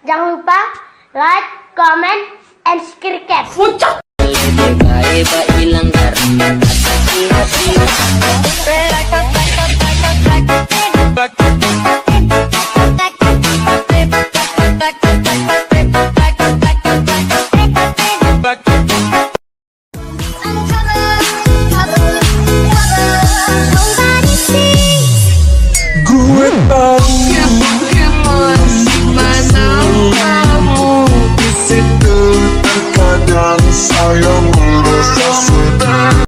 Jangan lupa like, comment, and subscribe. Gue tahu kamu di situ, terkadang saya merasa sedih.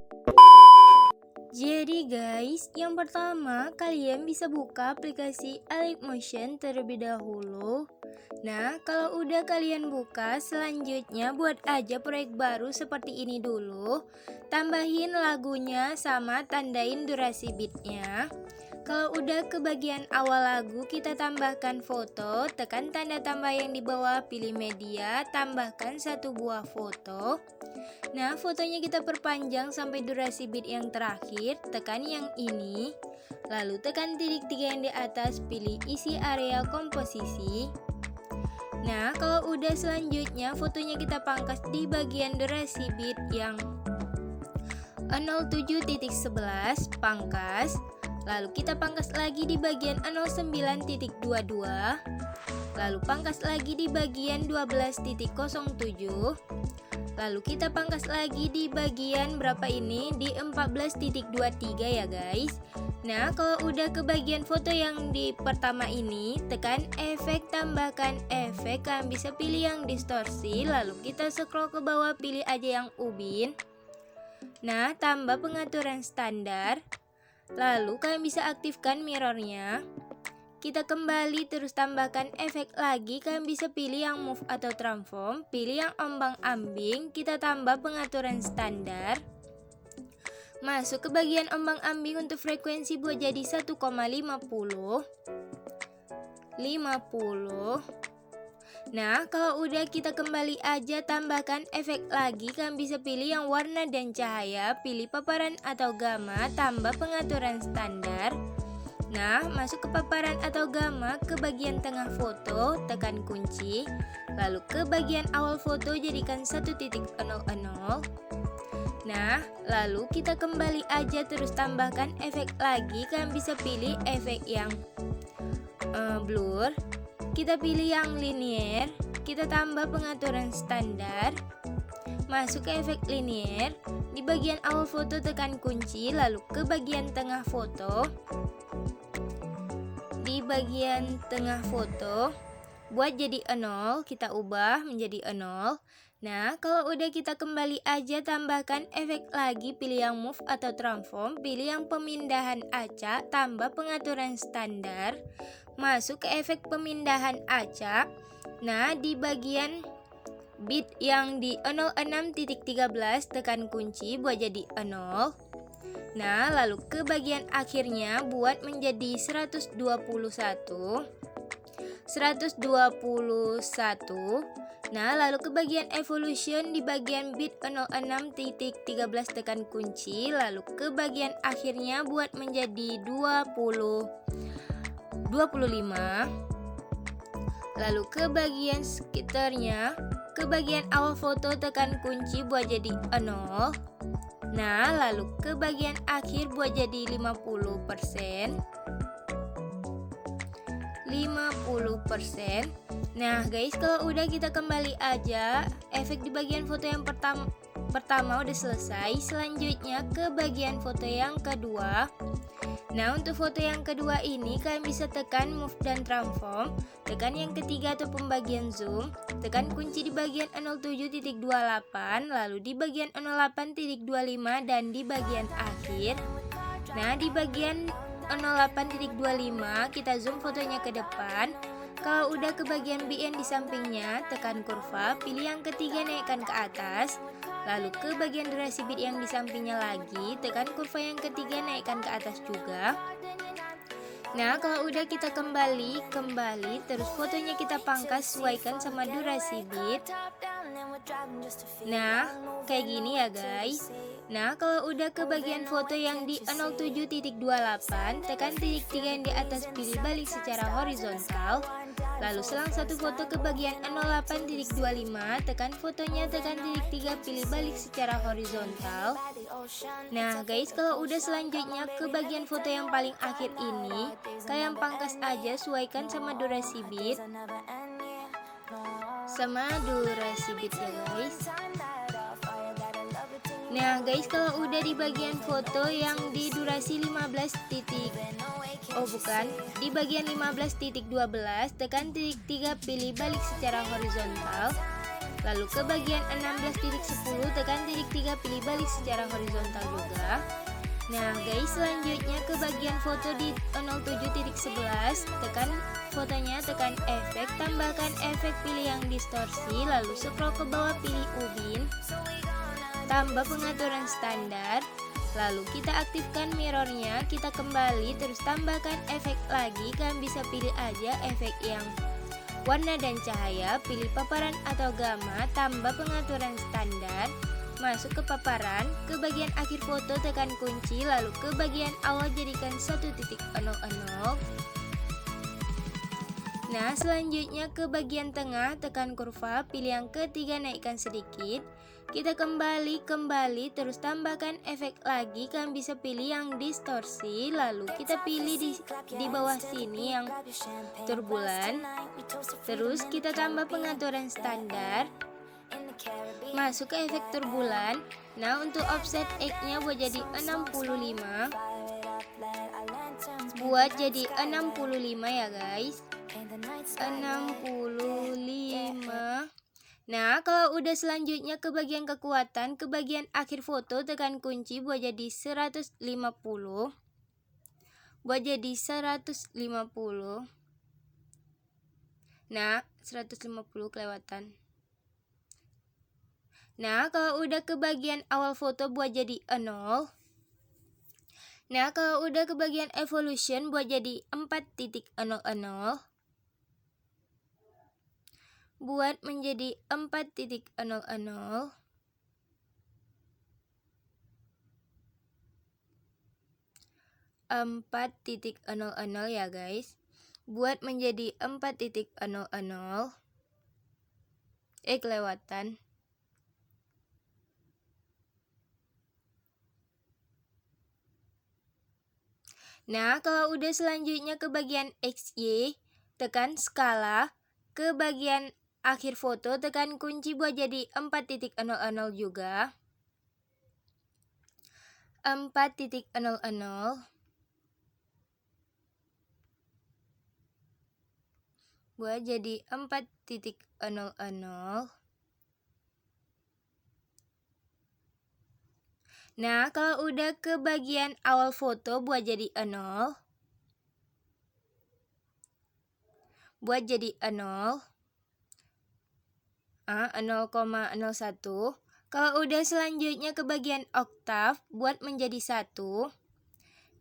Jadi guys, yang pertama kalian bisa buka aplikasi Motion terlebih dahulu. Nah, kalau udah kalian buka, selanjutnya buat aja proyek baru seperti ini dulu. Tambahin lagunya sama tandain durasi beatnya. Kalau udah ke bagian awal lagu, kita tambahkan foto, tekan tanda tambah yang di bawah, pilih media, tambahkan satu buah foto. Nah, fotonya kita perpanjang sampai durasi beat yang terakhir, tekan yang ini. Lalu tekan titik 3 yang di atas, pilih isi area komposisi. Nah, kalau udah selanjutnya fotonya kita pangkas di bagian durasi beat yang 07.11 pangkas. Lalu kita pangkas lagi di bagian 09.22. Lalu pangkas lagi di bagian 12.07. Lalu kita pangkas lagi di bagian berapa ini? Di 14.23 ya guys. Nah, kalau udah ke bagian foto yang di pertama ini, tekan efek, tambahkan efek. Kalian bisa pilih yang distorsi. Lalu kita scroll ke bawah, pilih aja yang ubin. Nah, tambah pengaturan standar. Lalu kalian bisa aktifkan mirrornya. Kita kembali terus tambahkan efek lagi. Kalian bisa pilih yang move atau transform. Pilih yang ombang-ambing. Kita tambah pengaturan standar. Masuk ke bagian ombang-ambing untuk frekuensi buat jadi 1,50. Nah, kalau udah kita kembali aja tambahkan efek lagi. Kalian bisa pilih yang warna dan cahaya, pilih paparan atau gamma, tambah pengaturan standar. Nah, masuk ke paparan atau gamma, ke bagian tengah foto, tekan kunci. Lalu ke bagian awal foto jadikan 1.00. Nah, lalu kita kembali aja terus tambahkan efek lagi. Kalian bisa pilih efek yang blur. Kita pilih yang linear, kita tambah pengaturan standar. Masuk ke efek linear, di bagian awal foto tekan kunci, lalu ke bagian tengah foto. Di bagian tengah foto, buat jadi 0, kita ubah menjadi 0. Nah, kalau udah kita kembali aja tambahkan efek lagi, pilih yang move atau transform, pilih yang pemindahan acak, tambah pengaturan standar. Masuk ke efek pemindahan acak. Nah, di bagian beat yang di 06.13 tekan kunci buat jadi 0. Nah, lalu ke bagian akhirnya buat menjadi 121. Nah, lalu ke bagian evolution di bagian beat 06.13 tekan kunci, lalu ke bagian akhirnya buat menjadi 25. Lalu ke bagian sekitarnya, ke bagian awal foto tekan kunci buat jadi 0. Nah, lalu ke bagian akhir buat jadi 50%. Nah guys, kalau udah kita kembali aja, efek di bagian foto yang pertama udah selesai. Selanjutnya ke bagian foto yang kedua. Nah, untuk foto yang kedua ini kalian bisa tekan move dan transform, tekan yang ketiga atau pembagian zoom, tekan kunci di bagian 07.28, lalu di bagian 08.25 dan di bagian akhir. Nah, di bagian 08.25 kita zoom fotonya ke depan. Kalau udah ke bagian B yang di sampingnya, tekan kurva, pilih yang ketiga naikkan ke atas. Lalu ke bagian durasi beat yang di sampingnya lagi, tekan kurva yang ketiga naikkan ke atas juga. Nah, kalau udah kita kembali, terus fotonya kita pangkas, sesuaikan sama durasi beat. Nah, kayak gini ya guys. Nah, kalau udah ke bagian foto yang di 07.28, tekan titik 3 yang di atas, pilih balik secara horizontal. Lalu selang satu foto ke bagian 08.25, tekan fotonya, tekan titik 3, pilih balik secara horizontal. Nah guys, kalau udah selanjutnya ke bagian foto yang paling akhir ini, kalian pangkas aja, sesuaikan sama durasi bit. Ya guys. Nah guys, kalau udah di bagian foto yang di durasi 15 titik, di bagian 15.12, tekan titik 3, pilih balik secara horizontal. Lalu ke bagian 16.10, tekan titik 3, pilih balik secara horizontal juga. Nah guys, selanjutnya ke bagian foto di 07.11, tekan fotonya, tekan efek, tambahkan efek, pilih yang distorsi, lalu scroll ke bawah, pilih ubin, tambah pengaturan standar. Lalu kita aktifkan mirrornya, kita kembali, terus tambahkan efek lagi. Kalian bisa pilih aja efek yang warna dan cahaya, pilih paparan atau gamma, tambah pengaturan standar, masuk ke paparan, ke bagian akhir foto tekan kunci, lalu ke bagian awal jadikan 1.00. Nah selanjutnya ke bagian tengah, tekan kurva, pilih yang ketiga, naikkan sedikit. Kita kembali, terus tambahkan efek lagi. Kalian bisa pilih yang distorsi, lalu kita pilih di bawah sini yang turbulan. Terus kita tambah pengaturan standar, masuk ke efek turbulan. Nah untuk offset X-nya buat jadi 65, ya guys, 65. Nah kalau udah selanjutnya ke bagian kekuatan, ke bagian akhir foto tekan kunci buat jadi 150, nah 150 kelewatan. Nah kalau udah ke bagian awal foto buat jadi 0. Nah kalau udah ke bagian evolution buat jadi 4.00, buat menjadi 4.00, 4.00 ya guys, buat menjadi 4.00. Kelewatan. Nah kalau udah selanjutnya ke bagian XY, tekan skala, ke bagian akhir foto tekan kunci buat jadi 4.00 juga, 4.00, buat jadi 4.00. Nah kalau udah ke bagian awal foto buat jadi 0, buat jadi 0, 0,01. Kalau udah selanjutnya ke bagian oktav buat menjadi 1.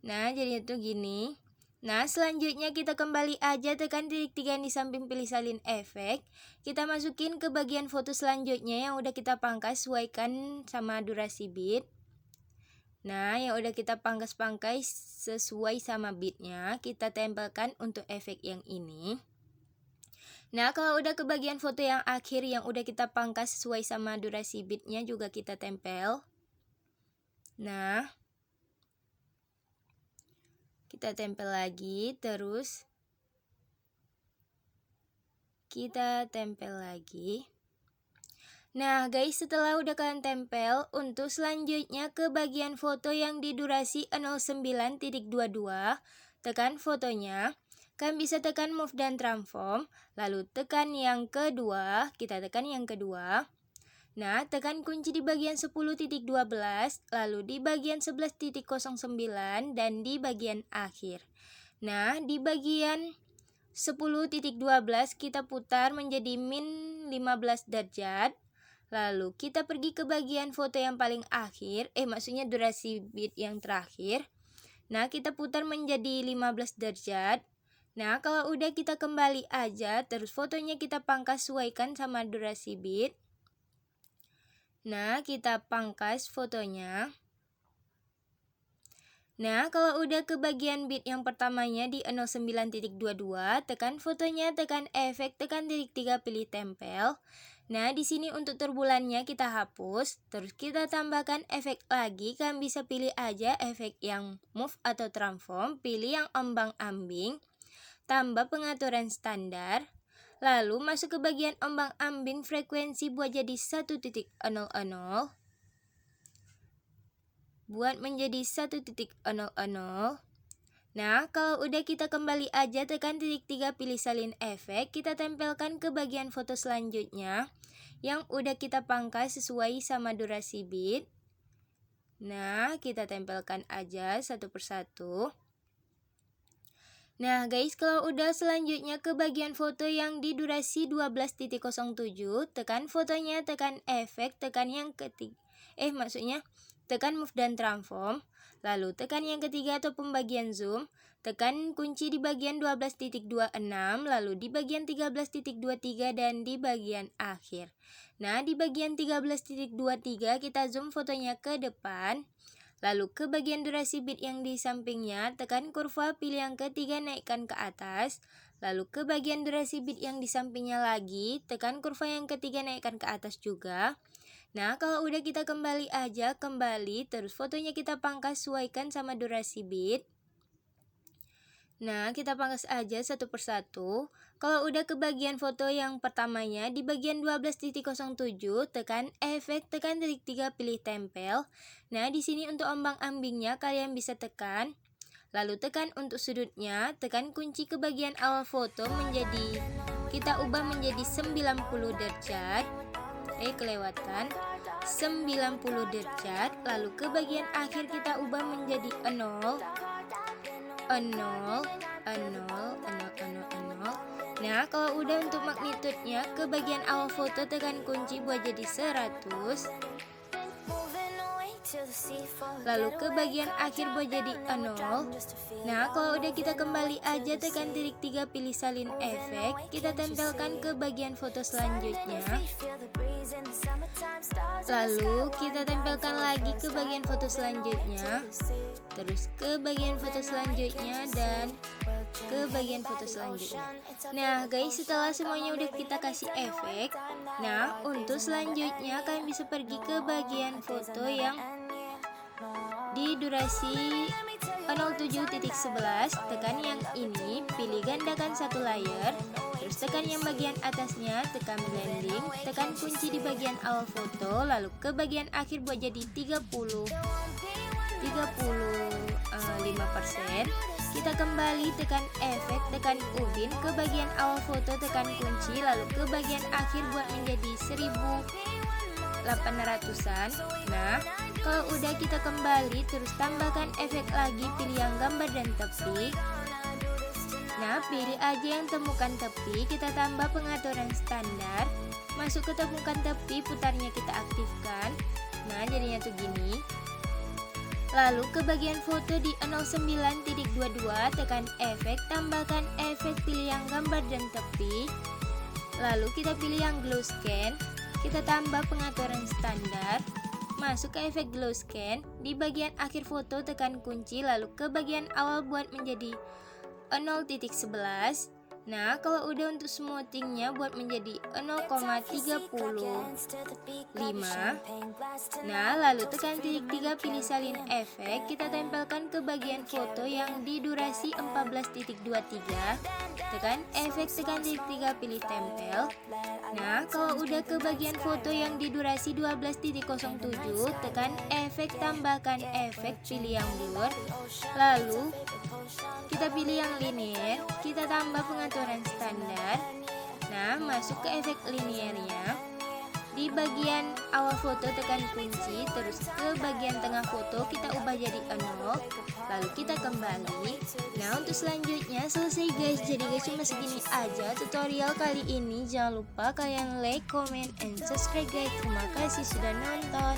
Nah jadi itu gini. Nah selanjutnya kita kembali aja, tekan titik 3 di samping, pilih salin efek. Kita masukin ke bagian foto selanjutnya yang udah kita pangkas, sesuaikan sama durasi bit. Nah yang udah kita pangkas-pangkas sesuai sama bitnya, kita tempelkan untuk efek yang ini. Nah kalau udah ke bagian foto yang akhir yang udah kita pangkas sesuai sama durasi bitnya juga kita tempel. Nah kita tempel lagi, terus kita tempel lagi. Nah guys, setelah udah kalian tempel, untuk selanjutnya ke bagian foto yang di durasi 09.22, tekan fotonya. Kalian bisa tekan move dan transform, lalu tekan yang kedua, kita tekan yang kedua. Nah tekan kunci di bagian 10.12, lalu di bagian 11.09, dan di bagian akhir. Nah di bagian 10.12 kita putar menjadi min 15 derajat. Lalu kita pergi ke bagian foto yang paling akhir, maksudnya durasi bit yang terakhir. Nah kita putar menjadi 15 derajat. Nah kalau udah kita kembali aja, terus fotonya kita pangkas sesuaikan sama durasi bit. Nah kita pangkas fotonya. Nah, kalau udah ke bagian bit yang pertamanya di 09.22, tekan fotonya, tekan efek, tekan titik 3, pilih tempel. Nah, di sini untuk turbulannya kita hapus, terus kita tambahkan efek lagi. Kalian bisa pilih aja efek yang move atau transform, pilih yang ombang-ambing, tambah pengaturan standar. Lalu masuk ke bagian ombang-ambing, frekuensi buat jadi 1.00. Buat menjadi 1.00. Nah, kalau udah kita kembali aja, tekan titik 3, pilih salin efek, kita tempelkan ke bagian foto selanjutnya yang udah kita pangkas sesuai sama durasi bit. Nah, kita tempelkan aja satu persatu. Nah guys, kalau udah selanjutnya ke bagian foto yang di durasi 12.07, tekan fotonya, tekan efek, tekan yang ketiga, tekan move dan transform, lalu tekan yang ketiga atau pembagian zoom, tekan kunci di bagian 12.26, lalu di bagian 13.23 dan di bagian akhir. Nah, di bagian 13.23 kita zoom fotonya ke depan, lalu ke bagian durasi bit yang di sampingnya, tekan kurva, pilih yang ketiga, naikkan ke atas, lalu ke bagian durasi bit yang di sampingnya lagi, tekan kurva yang ketiga, naikkan ke atas juga. Nah, kalau udah kita kembali aja, terus fotonya kita pangkas, sesuaikan sama durasi bit. Nah, kita pangkas aja satu persatu. Kalau udah ke bagian foto yang pertamanya, di bagian 12.07, tekan efek, tekan titik 3, pilih tempel. Nah, di sini untuk ombang-ambingnya kalian bisa tekan. Lalu tekan untuk sudutnya, tekan kunci ke bagian awal foto kita ubah menjadi 90 derajat. Kelewatan 90 derajat, lalu ke bagian akhir kita ubah menjadi 0. Nah, kalau udah untuk magnitudenya, ke bagian awal foto tekan kunci buat jadi 100. Lalu ke bagian akhir buat jadi 0. Nah, kalau udah kita kembali aja, tekan titik 3, pilih salin efek, kita tempelkan ke bagian foto selanjutnya. Lalu kita tempelkan lagi ke bagian foto selanjutnya, terus ke bagian foto selanjutnya, dan ke bagian foto selanjutnya. Nah guys, setelah semuanya udah kita kasih efek, nah untuk selanjutnya kalian bisa pergi ke bagian foto yang di durasi 07.11, tekan yang ini, pilih gandakan satu layer, terus tekan yang bagian atasnya, tekan blending, tekan kunci di bagian awal foto, lalu ke bagian akhir buat jadi 35%. Kita kembali, tekan efek, tekan ubin, ke bagian awal foto tekan kunci, lalu ke bagian akhir buat menjadi 1800-an. Nah, kalau udah kita kembali, terus tambahkan efek lagi, pilih yang gambar dan tepi. Nah, pilih aja yang temukan tepi, kita tambah pengaturan standar, masuk ke temukan tepi, putarnya kita aktifkan. Nah, jadinya tuh gini. Lalu ke bagian foto di 09.22, tekan efek, tambahkan efek, pilih yang gambar dan tepi. Lalu kita pilih yang glow scan, kita tambah pengaturan standar, masuk ke efek glow scan, di bagian akhir foto tekan kunci, lalu ke bagian awal buat menjadi 0.11. Nah, kalau udah untuk smoothingnya buat menjadi 0,35. Nah, lalu tekan titik 3, pilih salin efek, kita tempelkan ke bagian foto yang di durasi 14.23, tekan efek, tekan titik 3, pilih tempel. Nah, kalau udah ke bagian foto yang di durasi 12.07, tekan efek, tambahkan efek, pilih yang blur, lalu kita pilih yang linear, kita tambah pengaturan standar. Nah, masuk ke efek linearnya, di bagian awal foto tekan kunci, terus ke bagian tengah foto kita ubah jadi 0, lalu kita kembali. Nah, untuk selanjutnya selesai guys. Jadi guys, cuma segini aja tutorial kali ini. Jangan lupa kalian like, comment, and subscribe guys. Terima kasih sudah nonton.